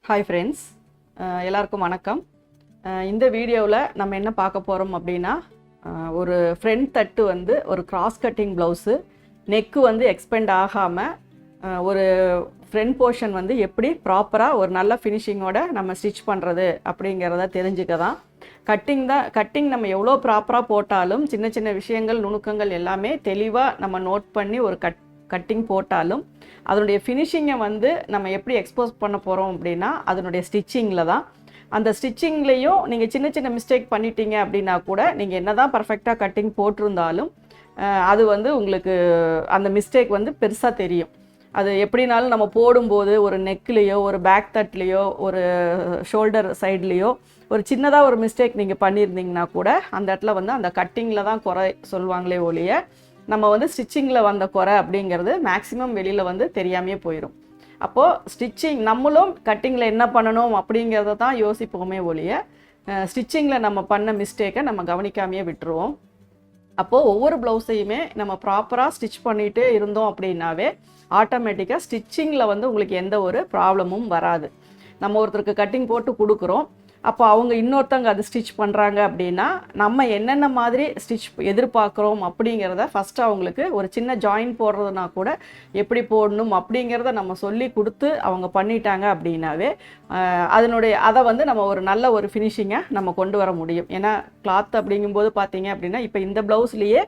Hi friends, எல்லாருக்கும் வணக்கம். இந்த வீடியோவில் நம்ம என்ன பார்க்க போகிறோம் அப்படின்னா, ஒரு ஃப்ரண்ட் தட்டு வந்து ஒரு கிராஸ் கட்டிங் ப்ளவுஸு நெக்கு வந்து எக்ஸ்பெண்ட் ஆகாமல் ஒரு ஃப்ரண்ட் போர்ஷன் வந்து எப்படி ப்ராப்பராக ஒரு நல்ல ஃபினிஷிங்கோட நம்ம ஸ்டிச் பண்ணுறது அப்படிங்கிறத தெரிஞ்சுக்க தான். கட்டிங் நம்ம எவ்வளோ ப்ராப்பராக போட்டாலும் சின்ன சின்ன விஷயங்கள் நுணுக்கங்கள் எல்லாமே தெளிவாக நம்ம நோட் பண்ணி ஒரு கட்டிங் போட்டாலும் அதனுடைய ஃபினிஷிங்கை வந்து நம்ம எப்படி எக்ஸ்போஸ் பண்ண போகிறோம் அப்படின்னா அதனுடைய ஸ்டிச்சிங்கில் தான். அந்த ஸ்டிச்சிங்லேயும் நீங்கள் சின்ன சின்ன மிஸ்டேக் பண்ணிட்டீங்க அப்படின்னா கூட நீங்கள் என்ன தான் பர்ஃபெக்டாக கட்டிங் போட்டிருந்தாலும் அது வந்து உங்களுக்கு அந்த மிஸ்டேக் வந்து பெருசாக தெரியும். அது எப்படினாலும் நம்ம போடும்போது ஒரு நெக்லேயோ ஒரு பேக் தட்லேயோ ஒரு ஷோல்டர் சைட்லேயோ ஒரு சின்னதாக ஒரு மிஸ்டேக் நீங்கள் பண்ணியிருந்தீங்கன்னா கூட அந்த இடத்துல வந்து அந்த கட்டிங்கில் தான் குறை சொல்லுவாங்களே ஒழிய நம்ம வந்து ஸ்டிச்சிங்கில் வந்த குறை அப்படிங்கிறது மேக்ஸிமம் வெளியில் வந்து தெரியாமையே போயிடும். அப்போது ஸ்டிச்சிங் நம்மளும் கட்டிங்கில் என்ன பண்ணணும் அப்படிங்கிறத தான் யோசிப்போமே ஒழிய ஸ்டிச்சிங்கில் நம்ம பண்ண மிஸ்டேக்கை நம்ம கவனிக்காமையே விட்டுருவோம். அப்போது ஒவ்வொரு ப்ளவுஸையுமே நம்ம ப்ராப்பராக ஸ்டிச் பண்ணிகிட்டே இருந்தோம் அப்படின்னாவே ஆட்டோமேட்டிக்காக ஸ்டிச்சிங்கில் வந்து உங்களுக்கு எந்த ஒரு ப்ராப்ளமும் வராது. நம்ம ஒருத்தருக்கு கட்டிங் போட்டு கொடுக்குறோம், அப்போ அவங்க இன்னொருத்தவங்க அது ஸ்டிச் பண்ணுறாங்க அப்படின்னா நம்ம என்னென்ன மாதிரி ஸ்டிச் எதிர்பார்க்குறோம் அப்படிங்கிறத ஃபஸ்ட்டு அவங்களுக்கு ஒரு சின்ன ஜாயின் போடுறதுனா கூட எப்படி போடணும் அப்படிங்கிறத நம்ம சொல்லி கொடுத்து அவங்க பண்ணிட்டாங்க அப்படின்னாவே அதை வந்து நம்ம ஒரு நல்ல ஒரு ஃபினிஷிங்கை நம்ம கொண்டு வர முடியும். ஏன்னா கிளாத் அப்படிங்கும்போது பார்த்தீங்க அப்படின்னா இப்போ இந்த ப்ளவுஸ்லேயே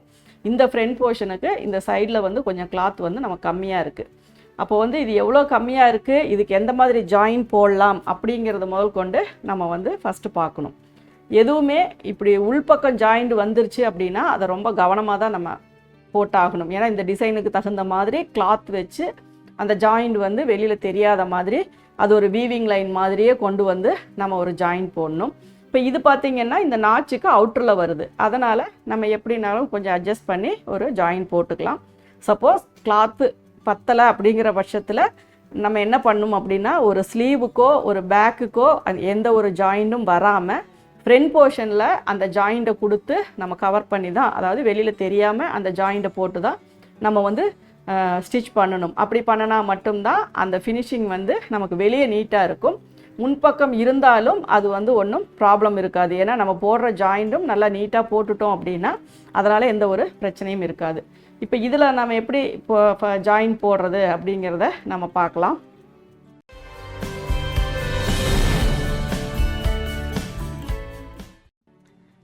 இந்த ஃப்ரண்ட் போர்ஷனுக்கு இந்த சைடில் வந்து கொஞ்சம் கிளாத் வந்து நம்ம கம்மியாக இருக்குது. அப்போ வந்து இது எவ்வளோ கம்மியாக இருக்குது, இதுக்கு எந்த மாதிரி ஜாயின் போடலாம் அப்படிங்கிறத முதல் கொண்டு நம்ம வந்து ஃபஸ்ட்டு பார்க்கணும். எதுவுமே இப்படி உள்பக்கம் ஜாயிண்ட் வந்துருச்சு அப்படின்னா அதை ரொம்ப கவனமாக தான் நம்ம போட்டாகணும். ஏன்னா இந்த டிசைனுக்கு தகுந்த மாதிரி கிளாத் வச்சு அந்த ஜாயிண்ட் வந்து வெளியில் தெரியாத மாதிரி அது ஒரு வீவிங் லைன் மாதிரியே கொண்டு வந்து நம்ம ஒரு ஜாயின் போடணும். இப்போ இது பார்த்திங்கன்னா இந்த நாச்சுக்கு அவுட்டரில் வருது, அதனால் நம்ம எப்படினாலும் கொஞ்சம் அட்ஜஸ்ட் பண்ணி ஒரு ஜாயின் போட்டுக்கலாம். சப்போஸ் கிளாத்து பத்தலை அப்படிங்கிற பட்சத்தில் நம்ம என்ன பண்ணணும் அப்படின்னா ஒரு ஸ்லீவுக்கோ ஒரு பேக்குக்கோ எந்த ஒரு ஜாயிண்ட்டும் வராமல் ஃப்ரண்ட் போர்ஷனில் அந்த ஜாயிண்ட்டை கொடுத்து நம்ம கவர் பண்ணி தான், அதாவது வெளியில் தெரியாமல் அந்த ஜாயிண்ட்டை போட்டு தான் நம்ம வந்து ஸ்டிச் பண்ணணும். அப்படி பண்ணினா மட்டும்தான் அந்த ஃபினிஷிங் வந்து நமக்கு வெளியே நீட்டாக இருக்கும். முன்பக்கம் இருந்தாலும் அது வந்து ஒன்றும் ப்ராப்ளம் இருக்காது. ஏன்னா நம்ம போடுற ஜாயிண்ட்டும் நல்லா நீட்டாக போட்டுட்டோம் அப்படின்னா அதனால் எந்த ஒரு பிரச்சனையும் இருக்காது. இப்போ இதில் நம்ம எப்படி இப்போ ஜாயின் போடுறது அப்படிங்கிறத நம்ம பார்க்கலாம்.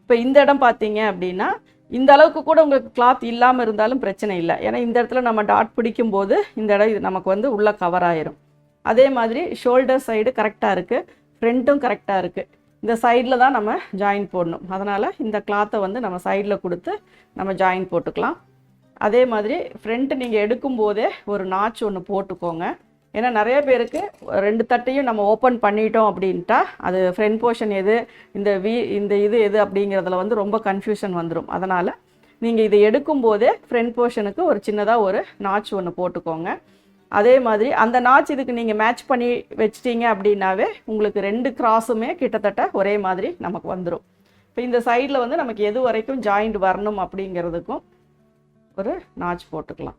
இப்போ இந்த இடம் பார்த்தீங்க அப்படின்னா இந்த அளவுக்கு கூட உங்களுக்கு கிளாத் இல்லாமல் இருந்தாலும் பிரச்சனை இல்லை. ஏன்னா இந்த இடத்துல நம்ம டாட் பிடிக்கும்போது இந்த இடம் இது நமக்கு வந்து உள்ளே கவர் ஆயிரும். அதே மாதிரி ஷோல்டர் சைடு கரெக்டாக இருக்குது, ஃப்ரண்ட்டும் கரெக்டாக இருக்குது. இந்த சைடில் தான் நம்ம ஜாயின் போடணும். அதனால் இந்த கிளாத்தை வந்து நம்ம சைடில் கொடுத்து நம்ம ஜாயின் போட்டுக்கலாம். அதே மாதிரி ஃப்ரண்ட்டு நீங்கள் எடுக்கும்போதே ஒரு நாச் ஒன்று போட்டுக்கோங்க. ஏன்னா நிறைய பேருக்கு ரெண்டு தட்டையும் நம்ம ஓப்பன் பண்ணிட்டோம் அப்படின்ட்டா அது ஃப்ரண்ட் போர்ஷன் எது இந்த இது எது அப்படிங்கிறதுல வந்து ரொம்ப கன்ஃபியூஷன் வந்துடும். அதனால் நீங்கள் இதை எடுக்கும்போதே ஃப்ரண்ட் போர்ஷனுக்கு ஒரு சின்னதாக ஒரு நாச் ஒன்று போட்டுக்கோங்க. அதே மாதிரி அந்த நாச் இதுக்கு நீங்கள் மேட்ச் பண்ணி வச்சிட்டிங்க அப்படின்னாவே உங்களுக்கு ரெண்டு கிராஸுமே கிட்டத்தட்ட ஒரே மாதிரி நமக்கு வந்துடும். இப்போ இந்த சைடில் வந்து நமக்கு எது வரைக்கும் ஜாயிண்ட் வரணும் அப்படிங்கிறதுக்கும் ஒரு நாச் போட்டுக்கலாம்.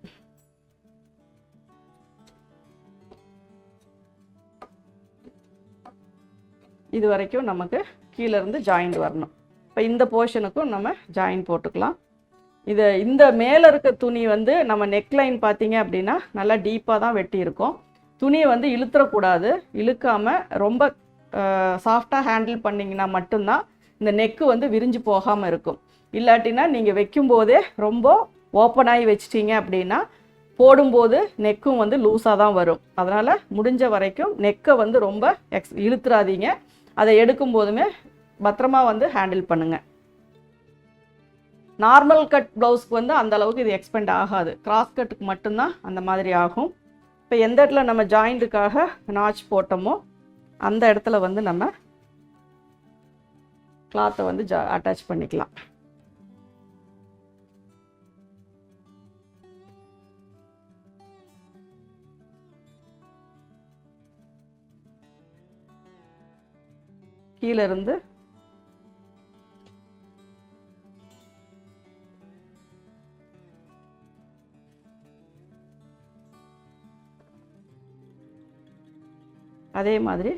இது வரைக்கும் நமக்கு கீழே இருந்து ஜாயிண்ட் வரணும். இப்போ இந்த போர்ஷனுக்கும் நம்ம ஜாயின் போட்டுக்கலாம். இந்த மேலே இருக்க துணி வந்து நம்ம நெக்லைன் பார்த்தீங்க அப்படின்னா நல்லா டீப்பாக தான் வெட்டி இருக்கோம். துணியை வந்து இழுத்துறக்கூடாது. இழுக்காமல் ரொம்ப சாஃப்டாக ஹேண்டில் பண்ணிங்கன்னா மட்டும்தான் இந்த நெக்கு வந்து விரிஞ்சு போகாமல் இருக்கும். இல்லாட்டினா நீங்கள் வைக்கும்போதே ரொம்ப ஓப்பனாகி வச்சிட்டிங்க அப்படின்னா போடும்போது நெக்கும் வந்து லூஸாக தான் வரும். அதனால் முடிஞ்ச வரைக்கும் நெக்கை வந்து ரொம்ப இழுத்துறாதீங்க. அதை எடுக்கும் போதுமே பத்திரமா வந்து ஹேண்டில் பண்ணுங்கள். நார்மல் கட் ப்ளவுஸ்க்கு வந்து அந்த அளவுக்கு இது எக்ஸ்பெண்ட் ஆகாது. கிராஸ் கட்டுக்கு மட்டும்தான் அந்த மாதிரி ஆகும். இப்போ எந்த இடத்துல நம்ம ஜாயிண்ட்டுக்காக நாச் போட்டோமோ அந்த இடத்துல வந்து நம்ம கிளாத்தை வந்து அட்டாச் பண்ணிக்கலாம். கீழே இருந்து அதே மாதிரி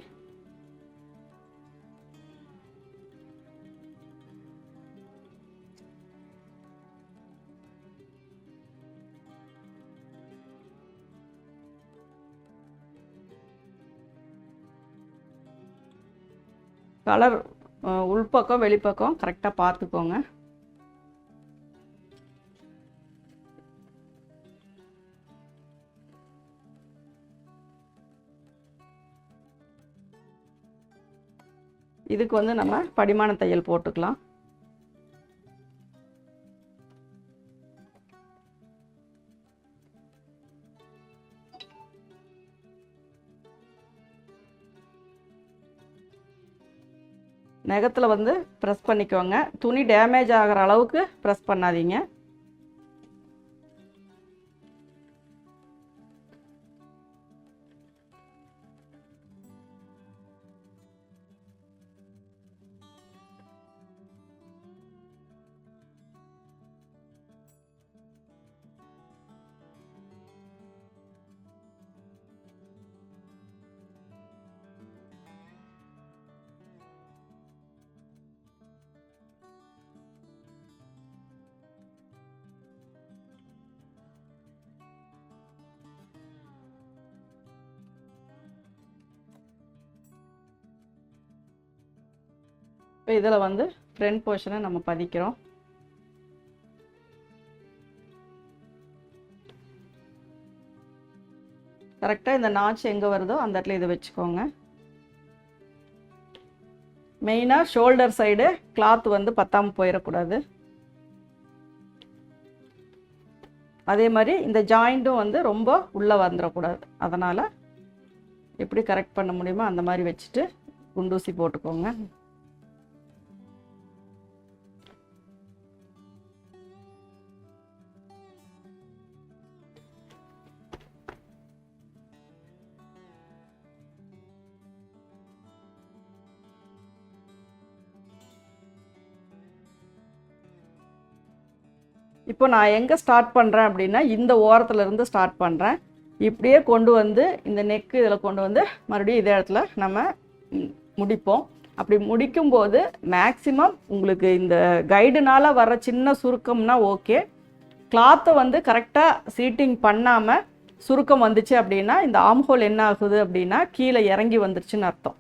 கலர் உள்பக்கம் வெளிப்பக்கம் கரெக்டாக பார்த்துக்கோங்க. இதுக்கு வந்து நம்ம படிமான தையல் போட்டுக்கலாம். நகத்தில் வந்து ப்ரெஸ் பண்ணிக்கோங்க. துணி டேமேஜ் ஆகிற அளவுக்கு ப்ரெஸ் பண்ணாதீங்க. இப்போ இதில் வந்து ஃப்ரண்ட் போர்ஷனை நம்ம பதிக்கிறோம். கரெக்டாக இந்த நாச் எங்கே வருதோ அந்த இடத்துல இதை வச்சுக்கோங்க. மெயினாக ஷோல்டர் சைடு கிளாத் வந்து பத்தாமல் போயிடக்கூடாது. அதே மாதிரி இந்த ஜாயிண்ட்டும் வந்து ரொம்ப உள்ளே வந்துடக்கூடாது. அதனால் எப்படி கரெக்ட் பண்ண முடியுமோ அந்த மாதிரி வச்சுட்டு குண்டூசி போட்டுக்கோங்க. இப்போ நான் எங்கே ஸ்டார்ட் பண்ணுறேன் அப்படின்னா இந்த ஓரத்துலேருந்து ஸ்டார்ட் பண்ணுறேன். இப்படியே கொண்டு வந்து இந்த நெக்கு இதில் கொண்டு வந்து மறுபடியும் இதே இடத்துல நம்ம முடிப்போம். அப்படி முடிக்கும்போது மேக்ஸிமம் உங்களுக்கு இந்த கைடுனால் வர சின்ன சுருக்கம்னா ஓகே. கிளாத்தை வந்து கரெக்டாக சீட்டிங் பண்ணாமல் சுருக்கம் வந்துச்சு அப்படின்னா இந்த ஆம்ஹோல் என்ன ஆகுது அப்படின்னா கீழே இறங்கி வந்துருச்சுன்னு அர்த்தம்.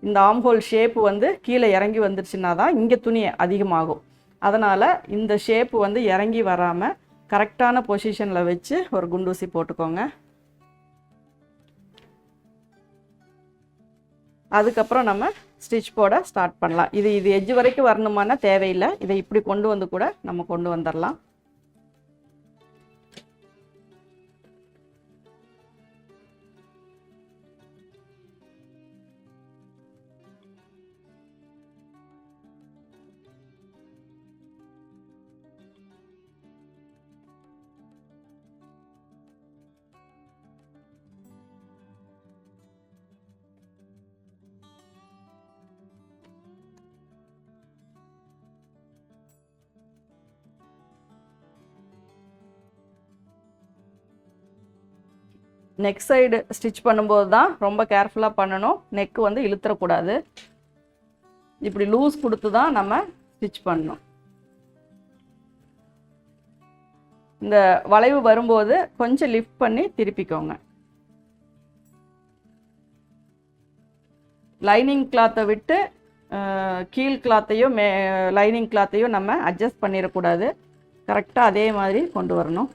இந்த ஆம்ஹோல் ஷேப்பு வந்து கீழே இறங்கி வந்துருச்சுன்னா தான் இங்கே துணி அதிகமாகும். அதனால் இந்த ஷேப்பு வந்து இறங்கி வராமல் கரெக்டான பொசிஷனில் வச்சு ஒரு குண்டூசி போட்டுக்கோங்க. அதுக்கப்புறம் நம்ம ஸ்டிச் போட ஸ்டார்ட் பண்ணலாம். இது எட்ஜ் வரைக்கும் வரணுமானா தேவையில்லை. இதை இப்படி கொண்டு வந்து கூட நம்ம கொண்டு வந்துடலாம். நெக் சைடு ஸ்டிச் பண்ணும்போது தான் ரொம்ப கேர்ஃபுல்லாக பண்ணணும். நெக்கு வந்து இழுத்துறக்கூடாது. இப்படி லூஸ் கொடுத்து தான் நம்ம ஸ்டிச் பண்ணணும். இந்த வளைவு வரும்போது கொஞ்சம் லிஃப்ட் பண்ணி திருப்பிக்கோங்க. லைனிங் கிளாத்தை விட்டு கீழ் கிளாத்தையும் லைனிங் கிளாத்தையும் நம்ம அட்ஜஸ்ட் பண்ணிடக்கூடாது. கரெக்டாக அதே மாதிரி கொண்டு வரணும்.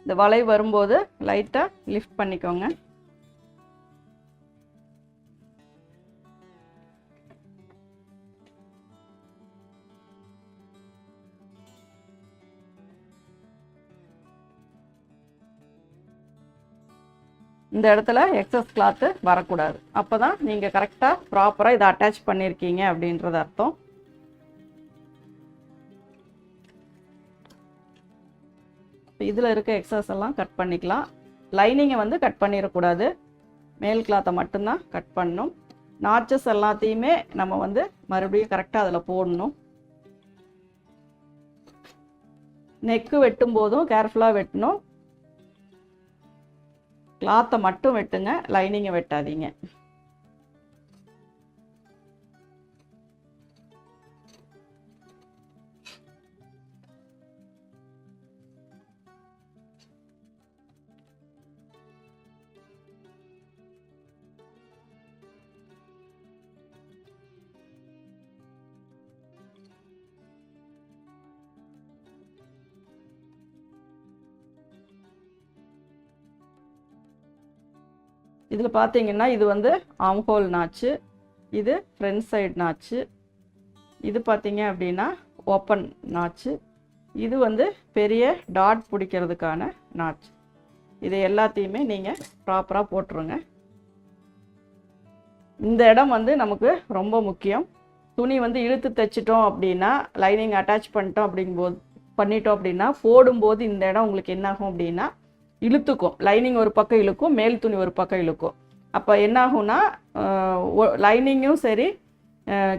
இந்த வளைவு வரும்போது லைட்டாக லிஃப்ட் பண்ணிக்கோங்க. இந்த இடத்துல எக்ஸஸ் கிளாத்து வரக்கூடாது. அப்போ தான் நீங்கள் கரெக்டாக ப்ராப்பராக இதை அட்டாச் பண்ணியிருக்கீங்க அப்படின்றது அர்த்தம். இதில் இருக்க எக்ஸஸ் எல்லாம் கட் பண்ணிக்கலாம். லைனிங்கை வந்து கட் பண்ணிடக்கூடாது. மேல் கிளாத்தை மட்டும்தான் கட் பண்ணணும். நாச்சஸ் எல்லாத்தையுமே நம்ம வந்து மறுபடியும் கரெக்டாக அதில் போடணும். நெக்கு வெட்டும் போதும் கேர்ஃபுல்லாக வெட்டணும். கிளாத்தை மட்டும் வெட்டுங்க, லைனிங்கை வெட்டாதீங்க. இதில் பார்த்தீங்கன்னா இது வந்து ஆம்ஹோல் நாச்சு, இது ஃப்ரண்ட் சைடு நாச்சு, இது பார்த்தீங்க அப்படின்னா ஓப்பன் நாச்சு, இது வந்து பெரிய டாட் பிடிக்கிறதுக்கான நாச்சு. இது எல்லாத்தையுமே நீங்கள் ப்ராப்பராக போட்டுருங்க. இந்த இடம் வந்து நமக்கு ரொம்ப முக்கியம். துணி வந்து இழுத்து தைச்சிட்டோம் அப்படின்னா, லைனிங் அட்டாச் பண்ணிட்டோம் அப்படின்னா போடும்போது இந்த இடம் உங்களுக்கு என்னாகும் அப்படின்னா இழுத்துக்கும். லைனிங் ஒரு பக்கம் இழுக்கும், மேல் துணி ஒரு பக்கம் இழுக்கும். அப்போ என்னாகும்னா லைனிங்கும் சரி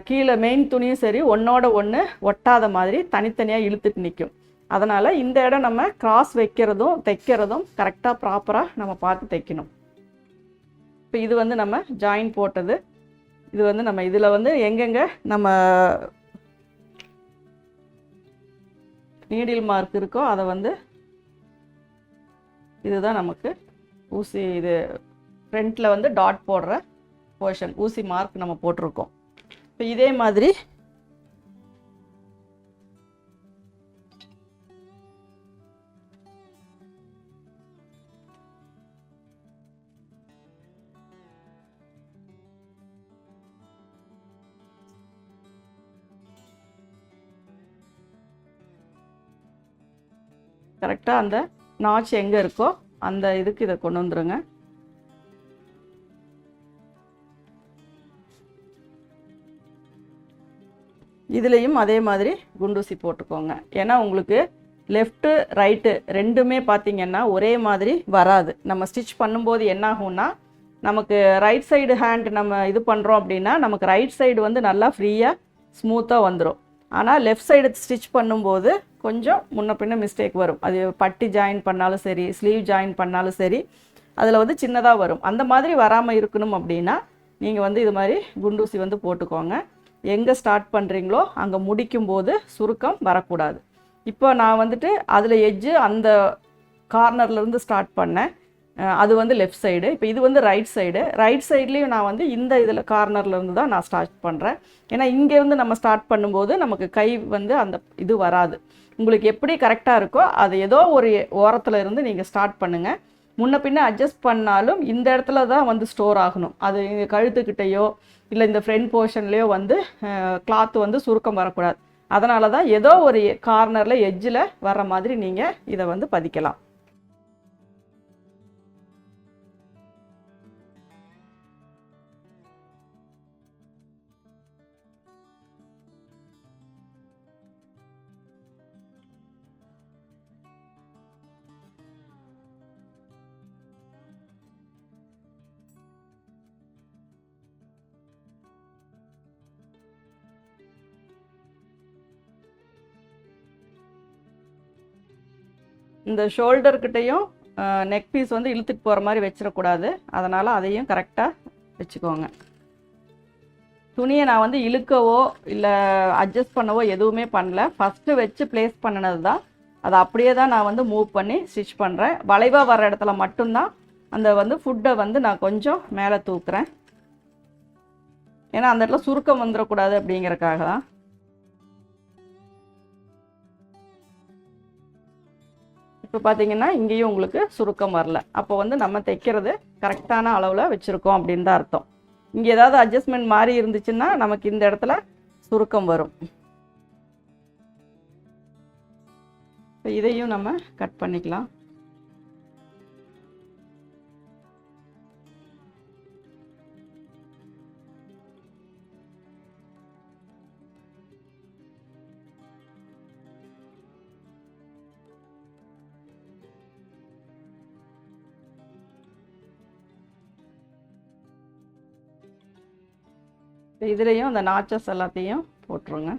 கீழே மெயின் துணியும் சரி ஒன்றோட ஒன்று ஒட்டாத மாதிரி தனித்தனியாக இழுத்துட்டு நிற்கும். அதனால் இந்த இடம் நம்ம கிராஸ் வைக்கிறதும் தைக்கிறதும் கரெக்டாக ப்ராப்பராக நம்ம பார்த்து தைக்கணும். இப்போ இது வந்து நம்ம ஜாயின் போட்டது. இது வந்து நம்ம இதில் வந்து எங்கெங்கே நம்ம நீடில் மார்க் இருக்கோ அதை வந்து இதுதான் நமக்கு ஊசி, இது ஃப்ரண்ட்டில் வந்து டாட் போடுற போர்ஷன், ஊசி மார்க் நம்ம போட்டிருக்கோம். இப்போ இதே மாதிரி கரெக்டாக அந்த நாச் எங்கே இருக்கோ அந்த இதுக்கு இதை கொண்டு வந்துருங்க. இதுலேயும் அதே மாதிரி குண்டூசி போட்டுக்கோங்க. ஏன்னா உங்களுக்கு லெஃப்ட்டு ரைட்டு ரெண்டுமே பார்த்திங்கன்னா ஒரே மாதிரி வராது. நம்ம ஸ்டிச் பண்ணும்போது என்னாகும்னா நமக்கு ரைட் சைடு ஹேண்ட் நம்ம இது பண்ணுறோம் அப்படின்னா நமக்கு ரைட் சைடு வந்து நல்லா ஃப்ரீயாக ஸ்மூத்தாக வந்துடும். ஆனால் லெஃப்ட் சைடு ஸ்டிச் பண்ணும்போது கொஞ்சம் முன்ன பின்ன மிஸ்டேக் வரும். அது பட்டி ஜாயின் பண்ணாலும் சரி, ஸ்லீவ் ஜாயின் பண்ணாலும் சரி, அதில் வந்து சின்னதாக வரும். அந்த மாதிரி வராமல் இருக்கணும் அப்படின்னா நீங்கள் வந்து இது மாதிரி குண்டூசி வந்து போட்டுக்கோங்க. எங்கே ஸ்டார்ட் பண்ணுறீங்களோ அங்கே முடிக்கும்போது சுருக்கம் வரக்கூடாது. இப்போ நான் வந்துட்டு அதில் எட்ஜு அந்த கார்னர்லேருந்து ஸ்டார்ட் பண்ணேன், அது வந்து லெஃப்ட் சைடு. இப்போ இது வந்து ரைட் சைடு. ரைட் சைட்லேயும் நான் வந்து இந்த இதில் கார்னர்லேருந்து தான் நான் ஸ்டார்ட் பண்ணுறேன். ஏன்னா இங்கேருந்து நம்ம ஸ்டார்ட் பண்ணும்போது நமக்கு கை வந்து அந்த இது வராது. உங்களுக்கு எப்படி கரெக்டாக இருக்கோ அது ஏதோ ஒரு ஓரத்தில் இருந்து நீங்கள் ஸ்டார்ட் பண்ணுங்கள். முன்ன பின்ன அட்ஜஸ்ட் பண்ணாலும் இந்த இடத்துல தான் வந்து ஸ்டோர் ஆகணும். அது கழுத்துக்கிட்டேயோ இல்லை இந்த ஃப்ரண்ட் போர்ஷன்லேயோ வந்து கிளாத்து வந்து சுருக்கம் வரக்கூடாது. அதனால தான் ஏதோ ஒரு கார்னரில் எட்ஜில் வர்ற மாதிரி நீங்கள் இதை வந்து பதிக்கலாம். இந்த ஷோல்டர்கிட்டையும் நெக் பீஸ் வந்து இழுத்துட்டு போகிற மாதிரி வச்சிடக்கூடாது. அதனால் அதையும் கரெக்டாக வச்சுக்கோங்க. துணியை நான் வந்து இழுக்கவோ இல்லை அட்ஜஸ்ட் பண்ணவோ எதுவுமே பண்ணல. ஃபஸ்ட்டு வச்சு ப்ளேஸ் பண்ணினது தான். அதை அப்படியே தான் நான் வந்து மூவ் பண்ணி ஸ்டிச் பண்ணுறேன். வளைவாக வர இடத்துல மட்டும்தான் அந்த வந்து ஃபுட்டை வந்து நான் கொஞ்சம் மேலே தூக்குறேன். ஏன்னா அந்த இடத்துல சுருக்கம் வந்துடக்கூடாது அப்படிங்கிறக்காக தான். இப்போ பார்த்தீங்கன்னா இங்கேயும் உங்களுக்கு சுருக்கம் வரல. அப்போ வந்து நம்ம தைக்கிறது கரெக்டான அளவில் வச்சுருக்கோம் அப்படின்னு தான் அர்த்தம். இங்கே ஏதாவது அட்ஜஸ்ட்மெண்ட் மாதிரி இருந்துச்சுன்னா நமக்கு இந்த இடத்துல சுருக்கம் வரும். இப்போ இதையும் நம்ம கட் பண்ணிக்கலாம். இதுலேயும் அந்த நாச்சஸ் எல்லாத்தையும் போட்டுருங்க.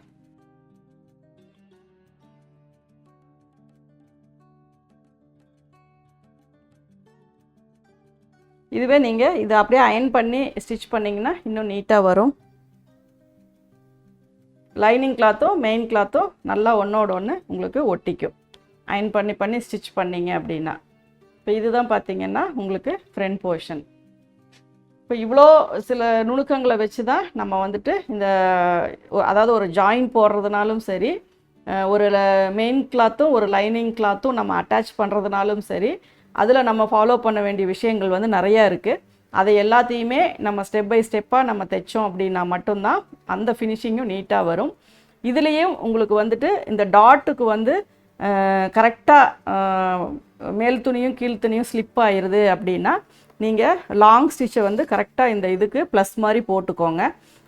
இதுவே நீங்கள் இதை அப்படியே அயன் பண்ணி ஸ்டிச் பண்ணிங்கன்னா இன்னும் நீட்டாக வரும். லைனிங் கிளாத்தும் மெயின் கிளாத்தும் நல்லா ஒன்றோட ஒன்று உங்களுக்கு ஒட்டிக்கும் அயன் பண்ணி ஸ்டிச் பண்ணிங்க அப்படின்னா. இப்போ இதுதான் பார்த்திங்கன்னா உங்களுக்கு ஃப்ரண்ட் போர்ஷன். இப்போ இவ்வளோ சில நுணுக்கங்களை வச்சு தான் நம்ம வந்துட்டு இந்த அதாவது ஒரு ஜாயின் போடுறதுனாலும் சரி, ஒரு மெயின் கிளாத்தும் ஒரு லைனிங் கிளாத்தும் நம்ம அட்டாச் பண்ணுறதுனாலும் சரி, அதில் நம்ம ஃபாலோ பண்ண வேண்டிய விஷயங்கள் வந்து நிறையா இருக்குது. அதை எல்லாத்தையுமே நம்ம ஸ்டெப் பை ஸ்டெப்பாக நம்ம தைச்சோம் அப்படின்னா மட்டும்தான் அந்த ஃபினிஷிங்கும் நீட்டாக வரும். இதுலேயும் உங்களுக்கு வந்துட்டு இந்த டாட்டுக்கு வந்து கரெக்டாக மேல் துணியும் கீழ் துணியும் ஸ்லிப் ஆயிடுது அப்படின்னா நீங்கள் லாங் ஸ்டிச்சை வந்து கரெக்டாக இந்த இதுக்கு ப்ளஸ் மாதிரி போட்டுக்கோங்க.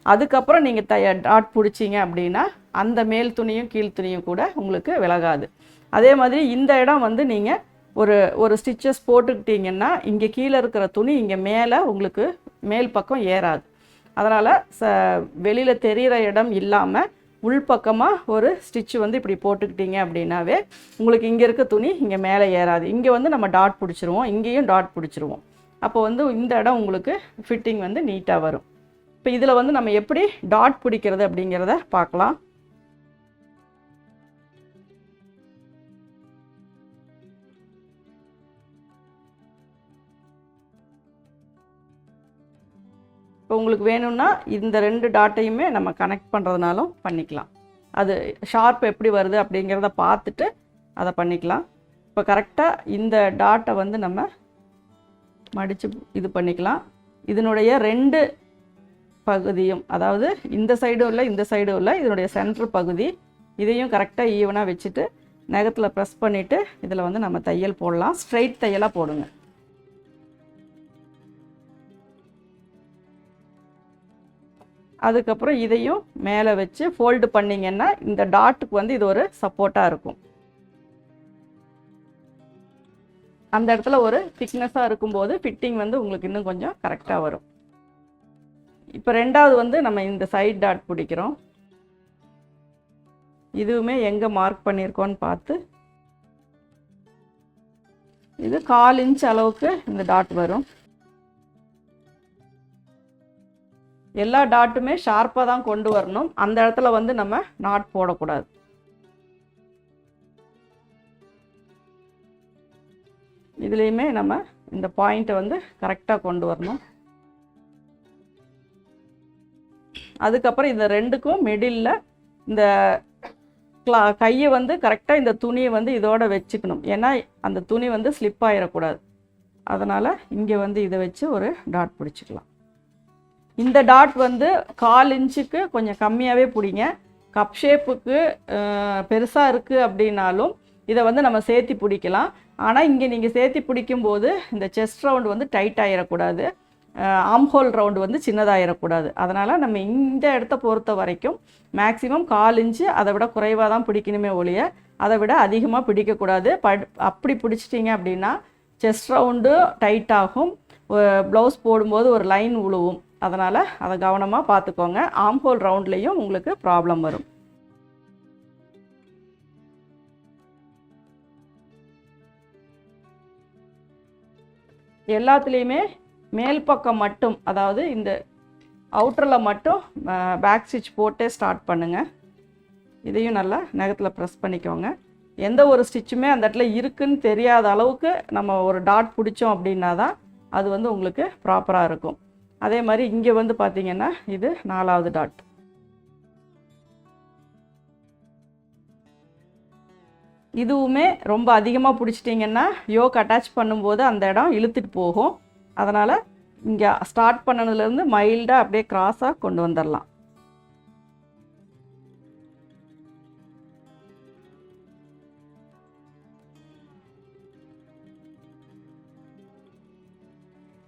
அதுக்கப்புறம் நீங்கள் டாட் பிடிச்சிங்க அப்படின்னா அந்த மேல் துணியும் கீழ் துணியும் கூட உங்களுக்கு விலகாது. அதே மாதிரி இந்த இடம் வந்து நீங்கள் ஒரு ஸ்டிச்சஸ் போட்டுக்கிட்டிங்கன்னா இங்கே கீழே இருக்கிற துணி இங்கே மேலே உங்களுக்கு மேல் பக்கம் ஏறாது. அதனால் வெளியில் தெரிகிற இடம் இல்லாமல் உள்பக்கமாக ஒரு ஸ்டிச்சு வந்து இப்படி போட்டுக்கிட்டிங்க அப்படின்னாவே உங்களுக்கு இங்கே இருக்க துணி இங்கே மேலே ஏறாது. இங்கே வந்து நம்ம டாட் பிடிச்சிருவோம், இங்கேயும் டாட் பிடிச்சிருவோம். அப்போ வந்து இந்த இடம் உங்களுக்கு ஃபிட்டிங் வந்து நீட்டாக வரும். இப்போ இதில் வந்து நம்ம எப்படி டாட் பிடிக்கிறது அப்படிங்கிறத பார்க்கலாம். இப்போ உங்களுக்கு வேணும்னா இந்த 2 டாட்டையுமே நம்ம கனெக்ட் பண்ணுறதுனாலும் பண்ணிக்கலாம். அது ஷார்ப் எப்படி வருது அப்படிங்கிறத பார்த்துட்டு அதை பண்ணிக்கலாம். இப்போ கரெக்டாக இந்த டாட்டை வந்து நம்ம மடித்து இது பண்ணிக்கலாம். இதனுடைய 2 பகுதியும், அதாவது இந்த சைடும் இல்லை இந்த சைடும் இல்லை, இதனுடைய சென்ட்ரு பகுதி இதையும் கரெக்டாக ஈவனாக வச்சுட்டு நகத்தில் ப்ரெஸ் பண்ணிவிட்டு இதில் வந்து நம்ம தையல் போடலாம். ஸ்ட்ரைட் தையலாக போடுங்க. அதுக்கப்புறம் இதையும் மேலே வச்சு ஃபோல்டு பண்ணிங்கன்னா இந்த டாட்டுக்கு வந்து இது ஒரு சப்போர்ட்டாக இருக்கும். அந்த இடத்துல ஒரு திக்னஸாக இருக்கும்போது ஃபிட்டிங் வந்து உங்களுக்கு இன்னும் கொஞ்சம் கரெக்டாக வரும். இப்போ 2வது வந்து நம்ம இந்த சைட் டாட் பிடிக்கிறோம். இதுவுமே எங்கே மார்க் பண்ணியிருக்கோன்னு பார்த்து இது 1/4 இன்ச் அளவுக்கு இந்த டாட் வரும். எல்லா டாட்டுமே ஷார்ப்பாக தான் கொண்டு வரணும். அந்த இடத்துல வந்து நம்ம நாட் போடக்கூடாது. இதுலேயுமே நம்ம இந்த பாயிண்ட்டை வந்து கரெக்டாக கொண்டு வரணும். அதுக்கப்புறம் இந்த 2க்கும் மிடில் இந்த கையை வந்து கரெக்டாக இந்த துணியை வந்து இதோட வச்சுக்கணும். ஏன்னா அந்த துணி வந்து ஸ்லிப் ஆகிடக்கூடாது. அதனால் இங்கே வந்து இதை வச்சு ஒரு டாட் பிடிச்சிக்கலாம். இந்த டாட் வந்து 1/4 இன்ச்சுக்கு கொஞ்சம் கம்மியாகவே பிடிங்க. கப் ஷேப்புக்கு பெருசாக இருக்குது அப்படின்னாலும் இதை வந்து நம்ம சேர்த்தி பிடிக்கலாம். ஆனால் இங்கே நீங்கள் சேர்த்தி பிடிக்கும்போது இந்த செஸ்ட் ரவுண்டு வந்து டைட் ஆகிடக்கூடாது, ஆம்ஹோல் ரவுண்டு வந்து சின்னதாகிடக்கூடாது. அதனால் நம்ம இந்த இடத்த பொறுத்த வரைக்கும் மேக்ஸிமம் 1/4 இன்ச்சு, அதை விட குறைவாக தான் பிடிக்கணுமே ஒழிய அதை விட அதிகமாக பிடிக்கக்கூடாது. அப்படி பிடிச்சிட்டிங்க அப்படின்னா செஸ்ட் ரவுண்டு டைட் ஆகும், ப்ளவுஸ் போடும்போது ஒரு லைன் உழுவும். அதனால் அதை கவனமாக பார்த்துக்கோங்க. ஆம்ஹோல் ரவுண்ட்லேயும் உங்களுக்கு ப்ராப்ளம் வரும். எல்லாத்துலேயுமே மேல் பக்கம் மட்டும், அதாவது இந்த அவுட்டரில் மட்டும் பேக் ஸ்டிச் போட்டே ஸ்டார்ட் பண்ணுங்கள். இதையும் நல்லா நகத்தில் ப்ரெஸ் பண்ணிக்கோங்க. எந்த ஒரு ஸ்டிச்சுமே அந்த இடத்துல இருக்குன்னு தெரியாத அளவுக்கு நம்ம ஒரு டாட் பிடிச்சோம் அப்படின்னா தான் அது வந்து உங்களுக்கு ப்ராப்பராக இருக்கும். அதே மாதிரி இங்கே வந்து பார்த்திங்கன்னா இது 4வது டாட். இதுவுமே ரொம்ப அதிகமாக பிடிச்சிட்டிங்கன்னா யோக் அட்டாச் பண்ணும்போது அந்த இடம் இழுத்துட்டு போகும். அதனால் இங்கே ஸ்டார்ட் பண்ணதுலேருந்து மைல்டாக அப்படியே கிராஸாக கொண்டு வந்துடலாம்.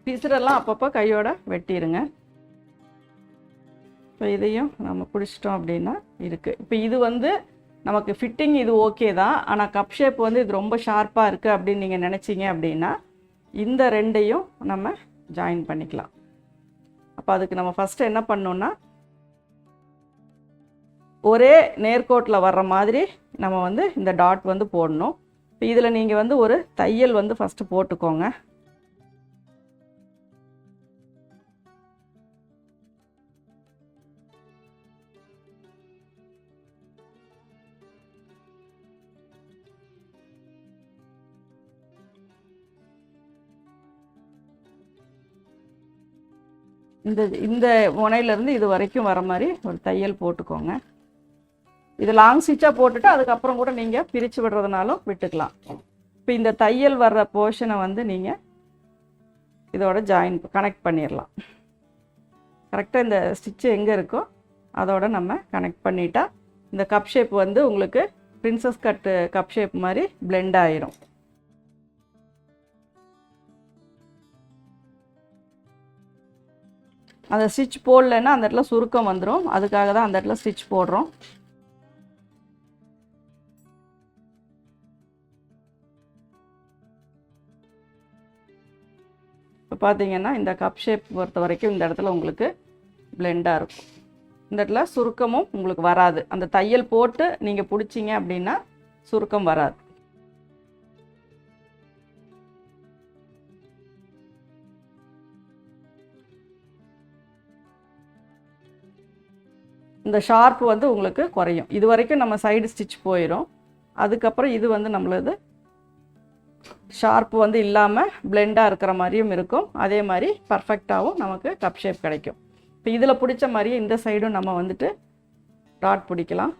பிசுரெல்லாம் அப்பப்போ கையோட வெட்டிடுங்க. இப்போ இதையும் நம்ம பிடிச்சிட்டோம் அப்படின்னா இருக்குது. இப்போ இது வந்து நமக்கு ஃபிட்டிங் இது ஓகே தான். ஆனால் கப் ஷேப் வந்து இது ரொம்ப ஷார்ப்பாக இருக்குது அப்படின்னு நீங்கள் நினச்சிங்க அப்படின்னா இந்த 2ஐயும் நம்ம ஜாயின் பண்ணிக்கலாம். அப்போ அதுக்கு நம்ம ஃபஸ்ட்டு என்ன பண்ணோன்னா ஒரே நேர்கோட்டில் வர்ற மாதிரி நம்ம வந்து இந்த டாட் வந்து போடணும். இப்போ இதில் நீங்கள் வந்து ஒரு தையல் வந்து ஃபஸ்ட்டு போட்டுக்கோங்க. இந்த முனையிலேருந்து இது வரைக்கும் வர மாதிரி ஒரு தையல் போட்டுக்கோங்க. இது லாங் ஸ்டிச்சாக போட்டுட்டு அதுக்கப்புறம் கூட நீங்கள் பிரித்து விடுறதுனாலும் விட்டுக்கலாம். இப்போ இந்த தையல் வர்ற போர்ஷனை வந்து நீங்கள் இதோட கனெக்ட் பண்ணிடலாம். கரெக்டாக இந்த ஸ்டிச்சு எங்கே இருக்கோ அதோட நம்ம கனெக்ட் பண்ணிட்டா இந்த கப் ஷேப் வந்து உங்களுக்கு பிரின்சஸ் கட்டு கப் ஷேப் மாதிரி பிளெண்ட் ஆயிரும். அந்த ஸ்டிச் போடலைன்னா அந்த இடத்துல சுருக்கம் வந்துடும். அதுக்காக தான் அந்த இடத்துல ஸ்டிச் போடுறோம். இப்போ பார்த்தீங்கன்னா இந்த கப் ஷேப் பொறுத்த வரைக்கும் இந்த இடத்துல உங்களுக்கு பிளெண்டாக இருக்கும். இந்த இடத்துல சுருக்கமும் உங்களுக்கு வராது. அந்த தையல் போட்டு நீங்கள் பிடிச்சிங்க அப்படின்னா சுருக்கம் வராது. இந்த ஷார்ப் வந்து உங்களுக்கு குறையும். இது வரைக்கும் நம்ம சைடு ஸ்டிச் போயிடும். அதுக்கப்புறம் இது வந்து நம்மளது ஷார்ப் வந்து இல்லாமல் பிளெண்டாக இருக்கிற மாதிரியும் இருக்கும். அதே மாதிரி பர்ஃபெக்டாகவும் நமக்கு கப் ஷேப் கிடைக்கும். இப்போ இதில் பிடிச்ச மாதிரியே இந்த சைடும் நம்ம வந்துட்டு டாட் பிடிக்கலாம்.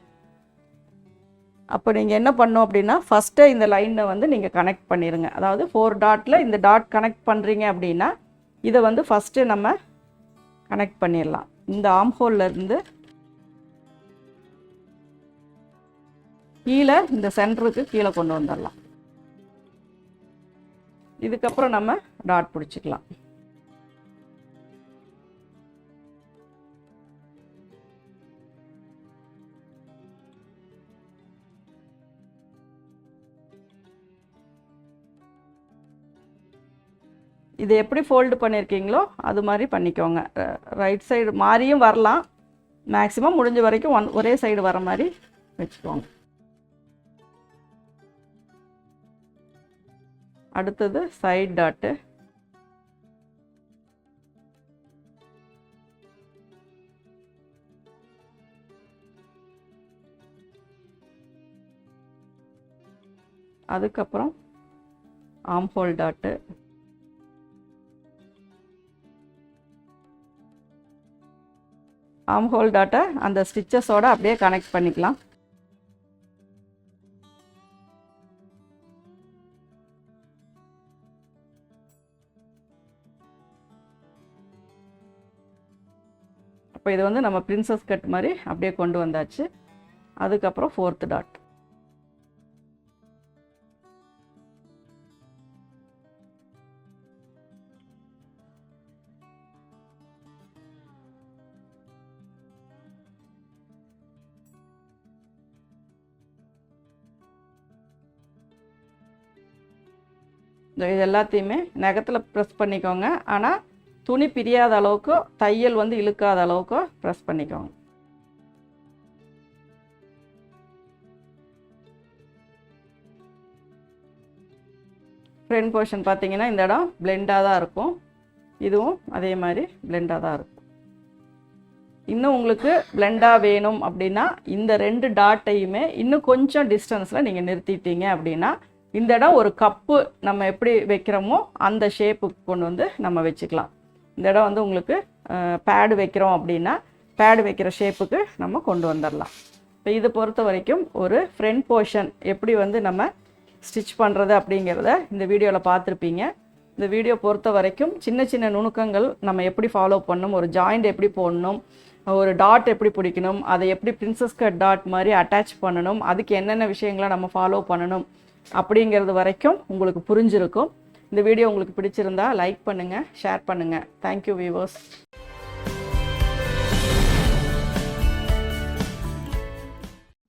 அப்போ நீங்கள் என்ன பண்ணணும் அப்படின்னா ஃபஸ்ட்டே இந்த லைனை வந்து நீங்கள் கனெக்ட் பண்ணிடுங்க. அதாவது 4 டாட்டில் இந்த டாட் கனெக்ட் பண்ணுறீங்க அப்படின்னா இதை வந்து ஃபஸ்ட்டு நம்ம கனெக்ட் பண்ணிடலாம். இந்த ஆம்ஹோல்லேருந்து கீழே இந்த சென்டருக்கு கீழே கொண்டு வந்துடலாம். இதுக்கப்புறம் நம்ம டாட் பிடிச்சிக்கலாம். இது எப்படி ஃபோல்டு பண்ணியிருக்கீங்களோ அது மாதிரி பண்ணிக்கோங்க. ரைட் சைடு மாறியும் வரலாம். மேக்ஸிமம் முடிஞ்ச வரைக்கும் ஒரே சைடு வர மாதிரி வச்சுக்கோங்க. அடுத்தது சைடு டாட்டு. அதுக்கப்புறம் ஆம்ஹோல் டாட்டு. ஆம்ஹோல் டாட்டை அந்த ஸ்டிச்சஸோட அப்படியே கனெக்ட் பண்ணிக்கலாம். இப்போ இது வந்து நம்ம பிரின்சஸ் கட் மாதிரி அப்படியே கொண்டு வந்தாச்சு. அதுக்கப்புறம் 4th டாட். இது எல்லாத்தையுமே நகத்தில் ப்ரெஸ் பண்ணிக்கோங்க. ஆனால் துணி பிரியாத அளவுக்கு, தையல் வந்து இழுக்காத அளவுக்கு ப்ரெஸ் பண்ணிக்கோங்க. ஃப்ரண்ட் போர்ஷன் பார்த்தீங்கன்னா இந்த இடம் பிளெண்டாக தான் இருக்கும். இதுவும் அதே மாதிரி பிளெண்டாக தான் இருக்கும். இன்னும் உங்களுக்கு பிளெண்டாக வேணும் அப்படின்னா இந்த 2 டாட்டையுமே இன்னும் கொஞ்சம் டிஸ்டன்ஸில் நீங்கள் நிறுத்திட்டீங்க அப்படின்னா இந்த இடம் ஒரு கப்பு நம்ம எப்படி வைக்கிறோமோ அந்த ஷேப்புக்கு கொண்டு வந்து நம்ம வச்சுக்கலாம். இந்த இடம் வந்து உங்களுக்கு பேடு வைக்கிறோம் அப்படின்னா பேடு வைக்கிற ஷேப்புக்கு நம்ம கொண்டு வந்துடலாம். இப்போ இதை பொறுத்த வரைக்கும் ஒரு ஃப்ரண்ட் போர்ஷன் எப்படி வந்து நம்ம ஸ்டிச் பண்ணுறது அப்படிங்கிறத இந்த வீடியோவில் பார்த்துருப்பீங்க. இந்த வீடியோ பொறுத்த வரைக்கும் சின்ன சின்ன நுணுக்கங்கள் நம்ம எப்படி ஃபாலோ பண்ணணும், ஒரு ஜாயிண்ட் எப்படி போடணும், ஒரு டாட் எப்படி பிடிக்கணும், அதை எப்படி பிரின்சஸ் கட் டாட் மாதிரி அட்டாச் பண்ணணும், அதுக்கு என்னென்ன விஷயங்களை நம்ம ஃபாலோ பண்ணணும் அப்படிங்கிறது வரைக்கும் உங்களுக்கு புரிஞ்சிருக்கும். இந்த வீடியோ உங்களுக்கு பிடிச்சிருந்தா லைக் பண்ணுங்கள், ஷேர் பண்ணுங்கள். Thank you viewers.